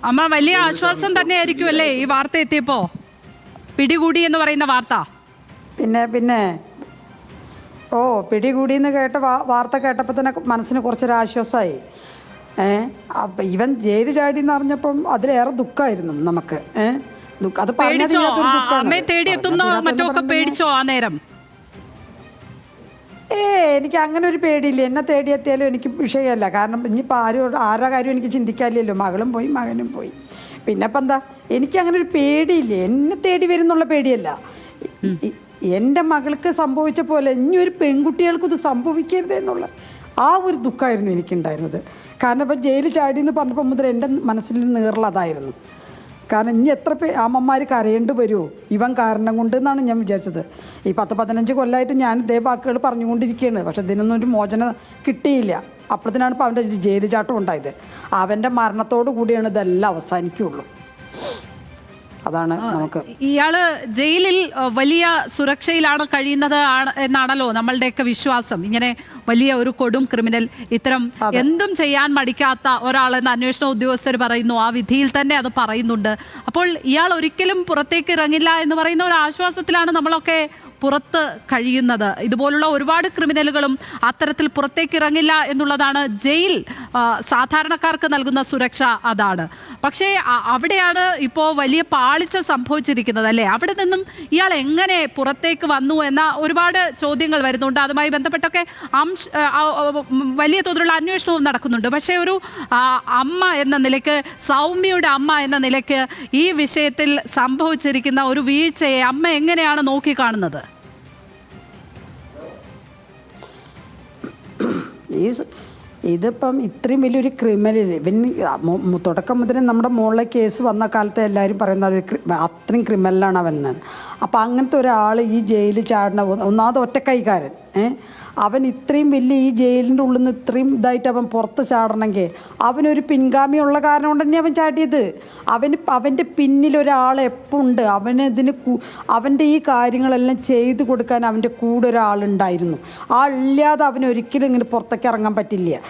അമ്മ വലിയ ആശ്വാസം തന്നെയായിരിക്കും അല്ലേ ഈ വാർത്ത എത്തിയപ്പോ, പിടികൂടി എന്ന് പറയുന്ന വാർത്ത? പിന്നെ ഓ പിടികൂടിയെന്ന് കേട്ട വാർത്ത കേട്ടപ്പോൾ തന്നെ മനസ്സിന് കുറച്ചൊരു ആശ്വാസമായി. അപ്പം ഇവൻ ജയില് ചാടി എന്ന് അറിഞ്ഞപ്പം അതിലേറെ ദുഃഖമായിരുന്നു നമുക്ക്. അത് അമ്മയെ തേടിയെത്തുന്നോ മറ്റോ ഒക്കെ പേടിച്ചോ ആ നേരം? എനിക്ക് അങ്ങനെ ഒരു പേടിയില്ല. എന്നെ തേടിയെത്തിയാലും എനിക്ക് വിഷയമല്ല. കാരണം ഇനിയിപ്പോൾ ആരുടെ കാര്യം എനിക്ക് ചിന്തിക്കാനില്ലല്ലോ. മകളും പോയി, മകനും പോയി. പിന്നെ ഇപ്പം എന്താ, എനിക്ക് അങ്ങനെ ഒരു പേടിയില്ല. എന്നെ തേടി വരുന്നുള്ള പേടിയല്ല. എൻ്റെ മകൾക്ക് സംഭവിച്ച പോലെ ഇനിയൊരു പെൺകുട്ടികൾക്കും ഇത് സംഭവിക്കരുത് എന്നുള്ള ആ ഒരു ദുഃഖമായിരുന്നു എനിക്കുണ്ടായിരുന്നത്. കാരണം ഇപ്പം ജയിലിൽ ചാടി എന്ന് പറഞ്ഞപ്പോൾ മുതൽ എൻ്റെ മനസ്സിൽ നീറലതായിരുന്നു. കാരണം ഇനി എത്ര അമ്മമാർ കരയേണ്ടി വരുമോ ഇവൻ കാരണം കൊണ്ട് എന്നാണ് ഞാൻ വിചാരിച്ചത്. ഈ 10-15 കൊല്ലമായിട്ട് ഞാൻ ഇതേ വാക്കുകൾ പറഞ്ഞുകൊണ്ടിരിക്കുകയാണ്. പക്ഷെ ഇതിനൊന്നും ഒരു മോചനം കിട്ടിയില്ല. അപ്പോഴത്തേനാണ് ഇപ്പോൾ അവൻ്റെ ജയിൽ ചാട്ടം ഉണ്ടായത്. അവൻ്റെ മരണത്തോടു കൂടിയാണ് ഇതെല്ലാം അവസാനിക്കുകയുള്ളൂ. അതാണ് നമുക്ക്. ഇയാള് ജയിലിൽ വലിയ സുരക്ഷയിലാണ് കഴിയുന്നത് എന്നാണല്ലോ നമ്മളുടെയൊക്കെ വിശ്വാസം. ഇങ്ങനെ വലിയ ഒരു കൊടും ക്രിമിനൽ, ഇത്തരം എന്തും ചെയ്യാൻ മടിക്കാത്ത ഒരാളെന്ന് അന്വേഷണ ഉദ്യോഗസ്ഥർ പറയുന്നു. ആ വിധിയിൽ തന്നെ അത് പറയുന്നുണ്ട്. അപ്പോൾ ഇയാൾ ഒരിക്കലും പുറത്തേക്ക് ഇറങ്ങില്ല എന്ന് പറയുന്ന ഒരു ആശ്വാസത്തിലാണ് നമ്മളൊക്കെ പുറത്ത് കഴിയുന്നത്. ഇതുപോലുള്ള ഒരുപാട് ക്രിമിനലുകളും അത്തരത്തിൽ പുറത്തേക്ക് ഇറങ്ങില്ല എന്നുള്ളതാണ് ജയിൽ സാധാരണക്കാർക്ക് നൽകുന്ന സുരക്ഷ. അതാണ്. പക്ഷേ അവിടെയാണ് ഇപ്പോൾ വലിയ പാളിച്ച സംഭവിച്ചിരിക്കുന്നത് അല്ലേ? അവിടെ നിന്നും ഇയാൾ എങ്ങനെ പുറത്തേക്ക് വന്നു എന്ന ഒരുപാട് ചോദ്യങ്ങൾ വരുന്നുണ്ട്. അതുമായി ബന്ധപ്പെട്ടൊക്കെ വലിയ തോതിലുള്ള അന്വേഷണവും നടക്കുന്നുണ്ട്. പക്ഷേ ഒരു അമ്മ എന്ന നിലയ്ക്ക്, സൗമ്യയുടെ അമ്മ എന്ന നിലയ്ക്ക് ഈ വിഷയത്തിൽ സംഭവിച്ചിരിക്കുന്ന ഒരു വീഴ്ചയെ അമ്മ എങ്ങനെയാണ് നോക്കിക്കാണുന്നത്? ഇതിപ്പം ഇത്രയും വലിയൊരു ക്രിമിനൽ തുടക്കം മുതലേ നമ്മുടെ മുകളിലെ കേസ് വന്ന കാലത്ത് എല്ലാവരും പറയുന്ന അത്രയും ക്രിമിനലാണ് അവൻ എന്നാണ്. അപ്പം അങ്ങനത്തെ ഒരാൾ ഈ ജയിലിൽ ചാടുന്ന, ഒന്നാമത് ഒറ്റക്കൈക്കാരൻ, അവൻ ഇത്രയും വലിയ ഈ ജയിലിൻ്റെ ഉള്ളിൽ നിന്ന് ഇത്രയും ഇതായിട്ട് അവൻ പുറത്ത് ചാടണമെങ്കിൽ അവനൊരു പിൻഗാമിയുള്ള കാരണം കൊണ്ട് തന്നെ അവൻ ചാടിയത്. അവൻ്റെ പിന്നിലൊരാൾ എപ്പോൾ ഉണ്ട്. അവൻ്റെ ഈ കാര്യങ്ങളെല്ലാം ചെയ്തു കൊടുക്കാൻ അവൻ്റെ കൂടെ ഒരാളുണ്ടായിരുന്നു. ഇല്ലാതെ അവനൊരിക്കലും ഇങ്ങനെ പുറത്തേക്ക് ഇറങ്ങാൻ പറ്റില്ല.